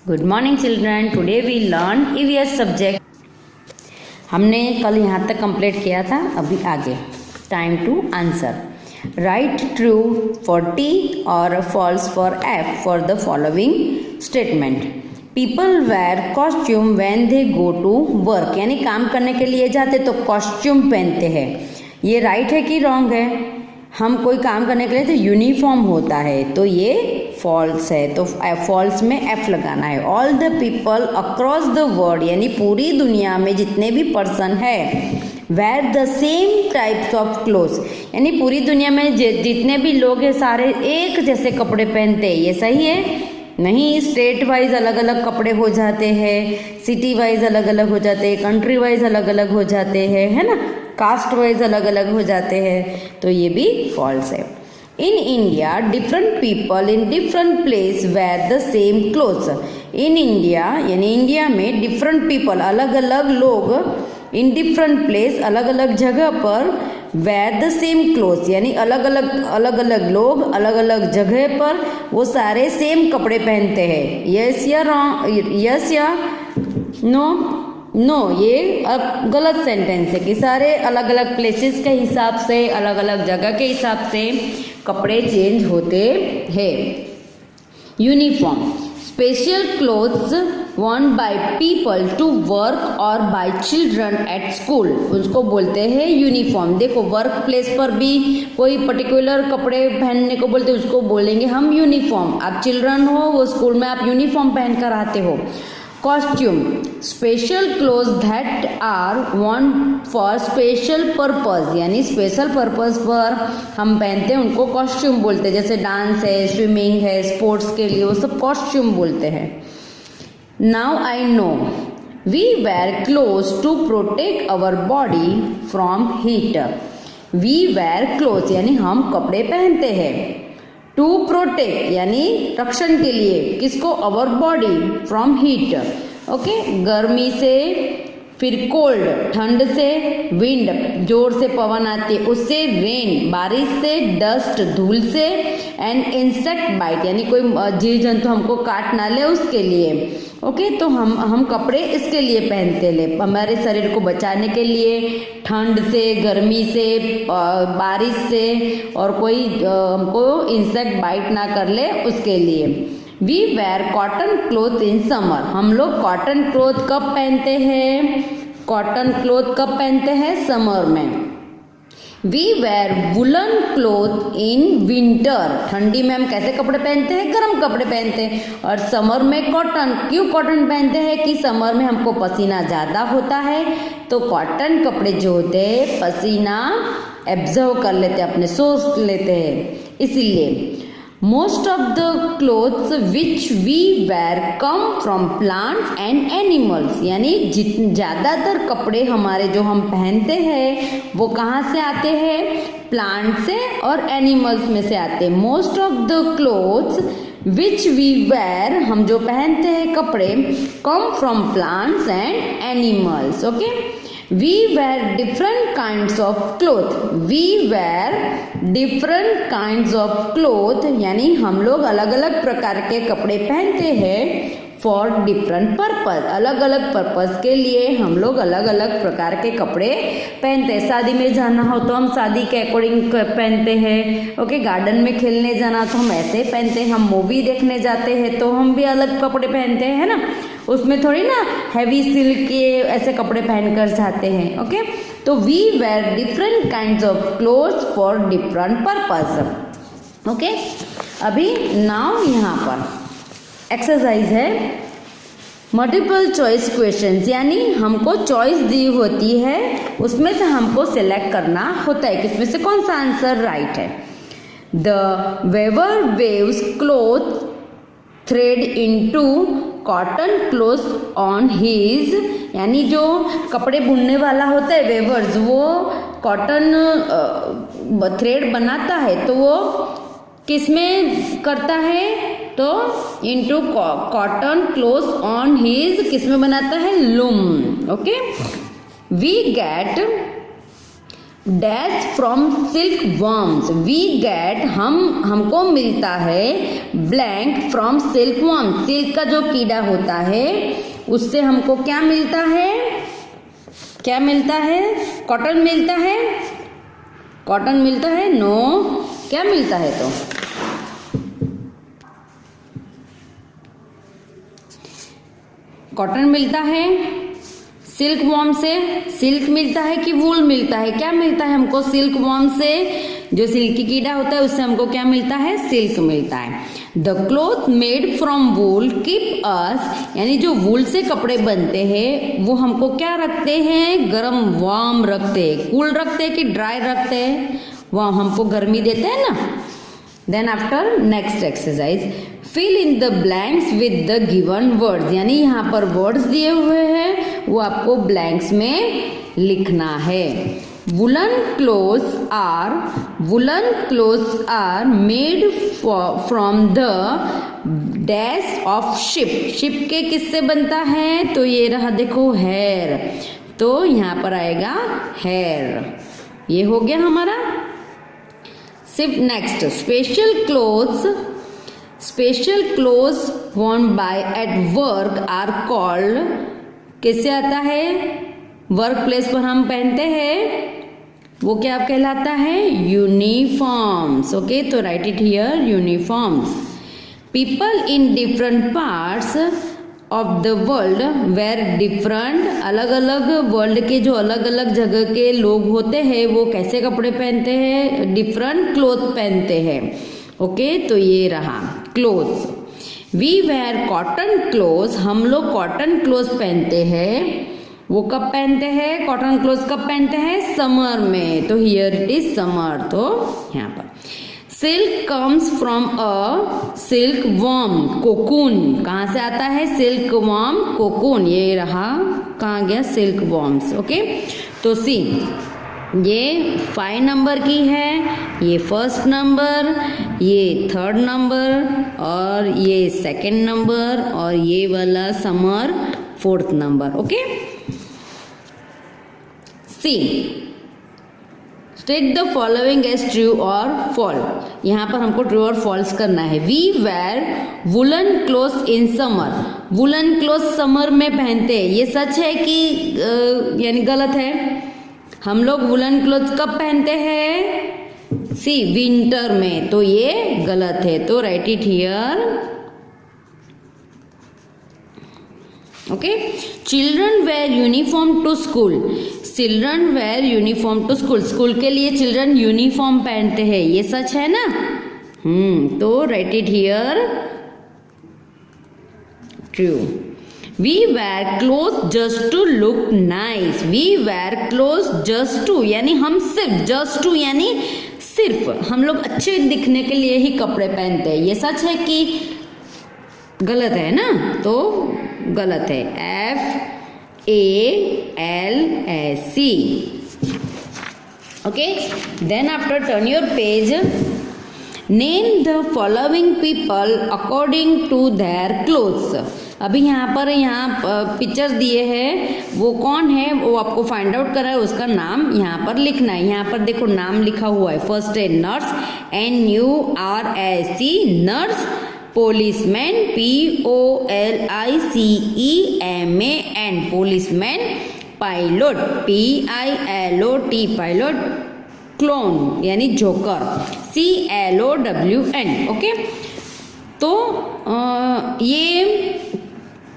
Good morning children, today we learn EVS subject. हमने कल यहाँ तक कंप्लीट किया था, अभी आगे time to answer. Write true for T और false for F for the following statement. People wear costume when they go to work, यानी काम करने के लिए जाते तो कॉस्ट्यूम पहनते हैं। ये राइट है कि रॉन्ग है? हम कोई काम करने के लिए तो यूनिफॉर्म होता है, तो ये फॉल्स है, तो फॉल्स में एफ लगाना है। All the people across the world, यानी पूरी दुनिया में जितने भी पर्सन है, wear the same types of clothes, यानी पूरी दुनिया में जितने भी लोग हैं सारे एक जैसे कपड़े पहनते हैं। ये सही है? नहीं, स्टेट वाइज अलग अलग कपड़े हो जाते हैं, सिटी वाइज अलग अलग हो जाते हैं, कंट्री वाइज अलग अलग हो जाते हैं, है ना, कास्ट वाइज अलग अलग हो जाते हैं, तो ये भी फॉल्स है। In India different people in different place wear the same clothes. In India यानी इंडिया में डिफरेंट पीपल अलग अलग लोग इन डिफरेंट प्लेस अलग अलग जगह पर वेयर द सेम क्लोथ्स, यानी अलग अलग लोग अलग अलग जगह पर वो सारे सेम कपड़े पहनते हैं। यस या रॉन्ग? यस या नो? नो, ये अब गलत सेंटेंस है कि सारे अलग अलग प्लेसेस के हिसाब से अलग अलग जगह के हिसाब से कपड़े चेंज होते हैं। Uniform special clothes worn by people to work or by children at school, उसको बोलते हैं यूनिफॉर्म। देखो वर्क प्लेस पर भी कोई पर्टिकुलर कपड़े पहनने को बोलते हैं, उसको बोलेंगे हम यूनिफॉर्म। आप चिल्ड्रन हो, वो स्कूल में आप यूनिफॉर्म पहन कर आते हो। Costume special clothes that are worn for special purpose, यानी स्पेशल पर्पस पर हम पहनते हैं उनको कॉस्ट्यूम बोलते हैं। जैसे डांस है, स्विमिंग है, स्पोर्ट्स के लिए वो सब कॉस्ट्यूम बोलते हैं। Now I know we wear clothes to protect our body from heat. We wear clothes यानी हम कपड़े पहनते हैं, टू प्रोटेक्ट यानी रक्षण के लिए, किसको? अवर बॉडी, फ्रॉम हीट, ओके, गर्मी से, फिर कोल्ड ठंड से, विंड जोर से पवन आती है उससे, रेन बारिश से, डस्ट धूल से, एंड इंसेक्ट बाइट यानी कोई जीव जंतु हमको काट ना ले उसके लिए। ओके, तो हम कपड़े इसके लिए पहनते ले, हमारे शरीर को बचाने के लिए, ठंड से, गर्मी से, बारिश से, और कोई हमको इंसेक्ट बाइट ना कर ले उसके लिए। We wear cotton cloth in summer, हम लोग कॉटन क्लोथ कब पहनते हैं? कॉटन क्लोथ कब पहनते हैं? समर में। We wear woollen cloth in winter, ठंडी में हम कैसे कपड़े पहनते हैं? गर्म कपड़े पहनते हैं। और समर में कॉटन, क्यों कॉटन पहनते हैं? कि समर में हमको पसीना ज़्यादा होता है, तो कॉटन कपड़े जो होते हैं पसीना एब्जॉर्व कर लेते हैं, अपने सोख लेते हैं, इसीलिए। Most of the clothes which we wear come from plants and animals, यानी ज़्यादातर कपड़े हमारे जो हम पहनते हैं वो कहाँ से आते हैं? प्लांट से और एनिमल्स में से आते हैं। Most of the clothes which we wear, हम जो पहनते हैं कपड़े, come from plants and animals, okay? We wear different kinds of cloth. We wear different kinds of cloth, यानी हम लोग अलग अलग प्रकार के कपड़े पहनते हैं फॉर डिफरेंट पर्पज, अलग अलग पर्पज के लिए हम लोग अलग अलग प्रकार के कपड़े पहनते हैं। शादी में जाना हो तो हम शादी के अकॉर्डिंग पहनते हैं, ओके, गार्डन में खेलने जाना तो हम ऐसे पहनते हैं, हम मूवी देखने जाते हैं तो हम भी अलग कपड़े पहनते हैं, है ना, उसमें थोड़ी ना हैवी सिल्क के ऐसे कपड़े पहन कर जाते हैं, ओके। तो we wear different kinds of clothes for different purpose, okay. अभी नाउ यहाँ पर एक्सरसाइज है मल्टीपल चॉइस क्वेश्चंस, यानी हमको चॉइस दी होती है, उसमें से हमको सिलेक्ट करना होता है कि इसमें से कौन सा आंसर राइट है। The weaver weaves cloth thread into cotton cloth on his, यानी जो कपड़े बुनने वाला होता है वेवर्स, वो कॉटन थ्रेड बनाता है तो वो किस में करता है? तो into cotton cloth on his, किस में बनाता है? Loom, okay. We get dash from silk worms, we get हमको मिलता है blank from silk worm, silk का जो कीड़ा होता है उससे हमको क्या मिलता है, क्या मिलता है, कॉटन मिलता है, कॉटन मिलता है, नो, क्या मिलता है, तो कॉटन मिलता है सिल्क वॉर्म से, सिल्क मिलता है कि वूल मिलता है, क्या मिलता है हमको सिल्क वॉर्म से, जो सिल्की कीड़ा होता है उससे हमको क्या मिलता है, सिल्क मिलता है। The cloth made from wool keep us, यानी जो वूल से कपड़े बनते हैं वो हमको क्या रखते हैं, गर्म वार्म रखते हैं, कूल रखते हैं कि ड्राई रखते हैं, वह हमको गर्मी देते हैं ना। Then after next exercise, fill in the blanks with the given words, यानी यहाँ पर वर्ड्स दिए हुए हैं वो आपको ब्लैंक्स में लिखना है। Woollen clothes are made from the dash of sheep, sheep के किससे बनता है, तो ये रहा देखो हेयर, तो यहाँ पर आएगा हेयर, ये हो गया हमारा। सिर्फ next, special clothes worn by at work are called, किससे आता है, वर्क प्लेस पर हम पहनते हैं वो क्या कहलाता है, यूनिफॉर्म्स। ओके, तो write it here, uniforms. People in different parts of the world wear different, अलग अलग वर्ल्ड के जो अलग अलग जगह के लोग होते हैं वो कैसे कपड़े पहनते हैं, डिफरेंट क्लोथ पहनते हैं। ओके, तो ये रहा clothes. We wear cotton clothes, हम लोग कॉटन क्लोथ्स पहनते हैं, वो कब पहनते हैं, कॉटन क्लोथ्स कब पहनते हैं, समर में, तो हियर इट इज समर, तो यहाँ पर। Silk comes from a silk worm, cocoon, कहाँ से आता है, सिल्क वर्म, कोकून, ये रहा, कहाँ गया, सिल्क वर्म्स। ओके, तो सी ये 5 नंबर की है, ये फर्स्ट नंबर, ये थर्ड नंबर, और ये सेकंड नंबर, और ये वाला summer 4th number. Okay, C state the following as true और फॉल्स, यहाँ पर हमको ट्रू और फॉल्स करना है। We wear woollen clothes in summer, woollen clothes summer में पहनते हैं, ये सच है कि यानी गलत है, हम लोग वुलन क्लोथ्स कब पहनते हैं, सी विंटर में, तो ये गलत है, तो write it here. Okay, children wear uniform to school, children wear uniform to school, school के लिए चिल्ड्रन यूनिफॉर्म पहनते हैं, ये सच है ना, तो write it here, true. We wear cloth just to look nice, we wear cloth just to, यानी हम सिर्फ, जस्ट टू यानी सिर्फ, हम लोग अच्छे दिखने के लिए ही कपड़े पहनते हैं, ये सच है कि गलत है ना, तो गलत है, FALSC। Okay, then after turn your page, name the following people according to their clothes. अभी यहाँ पर पिक्चर दिए हैं, वो कौन है वो आपको फाइंड आउट करना है, उसका नाम यहाँ पर लिखना है। यहाँ पर देखो नाम लिखा हुआ है, फर्स्ट है nurse, NURSE nurse, policeman POLICEMAN policeman, pilot PILOT pilot, clown यानी जोकर CLOWN। ओके, तो ये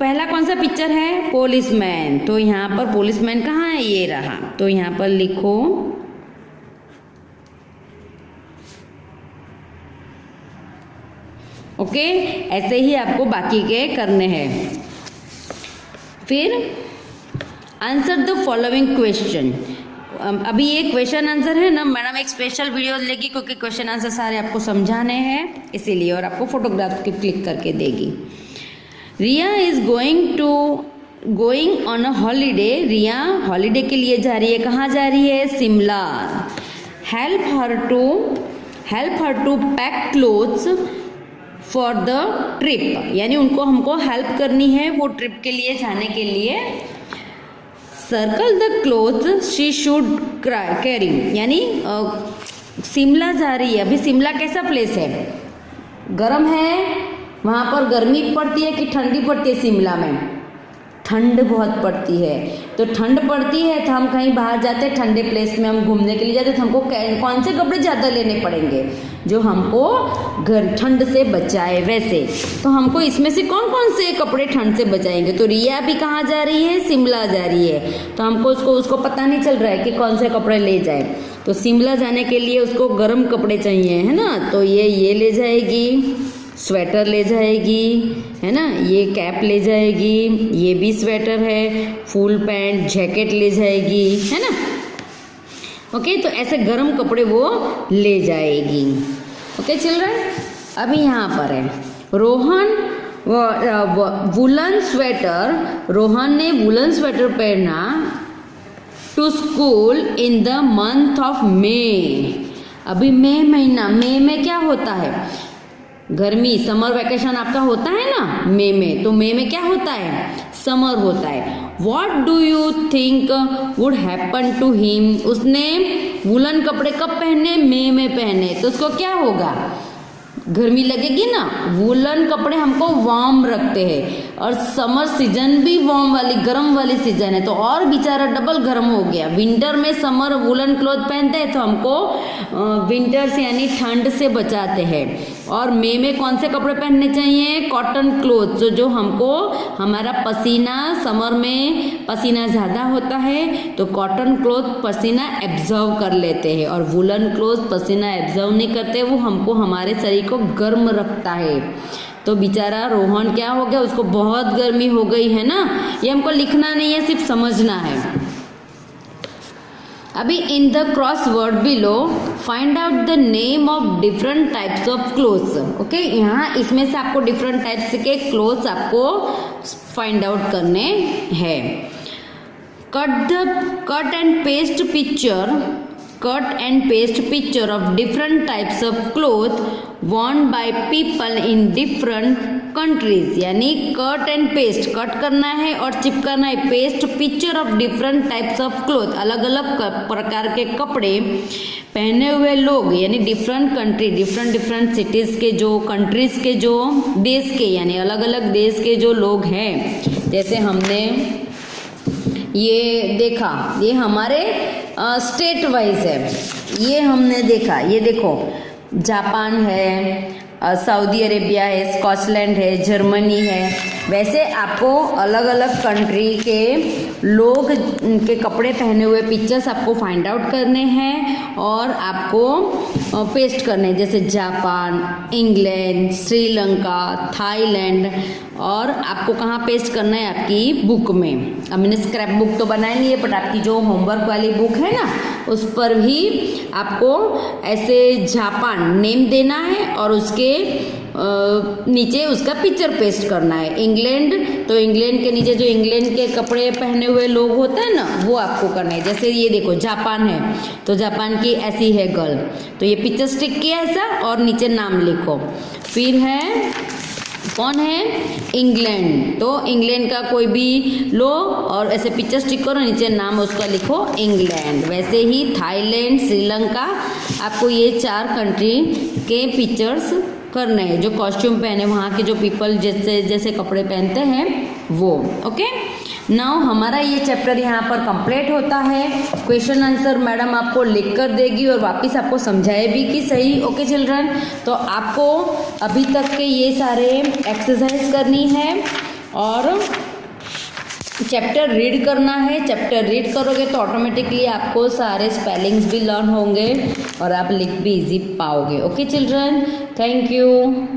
पहला कौन सा पिक्चर है, पोलिसमैन, तो यहाँ पर पोलिसमैन कहाँ है, ये रहा, तो यहाँ पर लिखो ओके, ऐसे ही आपको बाकी के करने हैं। फिर आंसर द फॉलोइंग क्वेश्चन, अभी ये क्वेश्चन आंसर है ना, मैडम एक स्पेशल वीडियो लेगी क्योंकि क्वेश्चन आंसर सारे आपको समझाने हैं इसीलिए, और आपको फोटोग्राफ की क्लिक करके देगी। Riya is going on a holiday, Riya holiday के लिए जा रही है, कहाँ जा रही है, Shimla. Help her to pack clothes for the trip, यानी उनको हमको हेल्प करनी है वो ट्रिप के लिए जाने के लिए। Circle the cloth she should carry, यानी शिमला जा रही है। अभी शिमला कैसा प्लेस है, गर्म है, वहाँ पर गर्मी पड़ती है कि ठंडी पड़ती है? शिमला में ठंड बहुत पड़ती है। तो ठंड पड़ती है तो हम कहीं बाहर जाते हैं, ठंडे प्लेस में हम घूमने के लिए जाते हैं, तो हमको कौन से कपड़े ज़्यादा लेने पड़ेंगे जो हमको ठंड से बचाए? वैसे तो हमको इसमें से कौन कौन से कपड़े ठंड से बचाएंगे? तो रिया भी कहाँ जा रही है? शिमला जा रही है। तो हमको उसको पता नहीं चल रहा है कि कौन से कपड़े ले जाए। तो शिमला जाने के लिए उसको गर्म कपड़े चाहिए, है ना? तो ये ले जाएगी, स्वेटर ले जाएगी, है ना? ये कैप ले जाएगी, ये भी स्वेटर है, फुल पैंट जैकेट ले जाएगी, है ना? ओके, तो ऐसे गर्म कपड़े वो ले जाएगी। ओके चिल्ड्रन, अभी यहाँ पर है रोहन वुलन स्वेटर, रोहन ने वुलन स्वेटर पहना to school in the month of May. अभी मई महीना, मई में क्या होता है? गर्मी, समर वैकेशन आपका होता है ना मई में। तो मई में क्या होता है? समर होता है। What do you think would happen to him? उसने वुलन कपड़े कब पहने? मई में पहने, तो उसको क्या होगा? गर्मी लगेगी ना। वुलन कपड़े हमको वार्म रखते हैं, और समर सीजन भी वार्म वाली, गर्म वाली सीजन है, तो और बेचारा डबल गर्म हो गया। विंटर में समर वुलन क्लॉथ पहनते हैं तो हमको विंटर से यानी ठंड से बचाते हैं। और मई में कौन से कपड़े पहनने चाहिए? कॉटन क्लॉथ, जो हमको हमारा पसीना, समर में पसीना ज़्यादा होता है तो कॉटन क्लॉथ पसीना एब्जॉर्व कर लेते हैं, और वुलन क्लॉथ पसीना एब्जॉर्व नहीं करते, वो हमको हमारे शरीर को गर्म रखता है। तो बेचारा रोहन क्या हो गया? उसको बहुत गर्मी हो गई है ना। ये हमको लिखना नहीं है, सिर्फ समझना है। अभी in the cross word below find out the name of different types of clothes. Okay, यहाँ इसमें से आपको डिफरेंट टाइप्स के क्लोथ्स आपको फाइंड आउट करने हैं। Cut and paste picture of different types of cloth worn by people in different countries। यानी cut and paste, cut करना है और चिपकाना है, paste picture of different types of cloth, अलग अलग प्रकार के कपड़े पहने हुए लोग, यानी डिफरेंट कंट्री, डिफरेंट सिटीज़ के जो, कंट्रीज़ के जो, देश के, यानी अलग अलग देश के जो लोग हैं। जैसे हमने ये देखा, ये हमारे स्टेट वाइज है, ये हमने देखा, ये देखो जापान है, सऊदी अरेबिया है, स्कॉटलैंड है, जर्मनी है। वैसे आपको अलग अलग कंट्री के लोग के कपड़े पहने हुए पिक्चर्स आपको फाइंड आउट करने हैं और आपको पेस्ट करने हैं। जैसे जापान, इंग्लैंड, श्रीलंका, थाईलैंड, और आपको कहाँ पेस्ट करना है? आपकी बुक में। अब मैंने स्क्रैप बुक तो बनाई नहीं है, बट आपकी जो होमवर्क वाली बुक है ना, उस पर भी आपको ऐसे जापान नेम देना है और उसके नीचे उसका पिक्चर पेस्ट करना है। इंग्लैंड, तो इंग्लैंड के नीचे जो इंग्लैंड के कपड़े पहने हुए लोग होते हैं ना, वो आपको करना है। जैसे ये देखो जापान है, तो जापान की ऐसी है गर्ल, तो ये पिक्चर स्टिक किया ऐसा और नीचे नाम लिखो। फिर है कौन है? इंग्लैंड, तो इंग्लैंड का कोई भी लो और ऐसे पिक्चर स्टिक करो, नीचे नाम उसका लिखो इंग्लैंड। वैसे ही थाईलैंड, श्रीलंका, आपको ये 4 कंट्री के पिक्चर्स करने हैं, जो कॉस्ट्यूम पहने, वहाँ के जो पीपल जैसे जैसे कपड़े पहनते हैं वो। ओके, नाउ हमारा ये चैप्टर यहाँ पर कंप्लीट होता है। क्वेश्चन आंसर मैडम आपको लिख कर देगी और वापस आपको समझाए भी कि सही। ओके चिल्ड्रन, तो आपको अभी तक के ये सारे एक्सरसाइज करनी है और चैप्टर रीड करना है। चैप्टर रीड करोगे तो ऑटोमेटिकली आपको सारे स्पेलिंग्स भी लर्न होंगे और आप लिख भी इजी पाओगे। Okay children, thank you.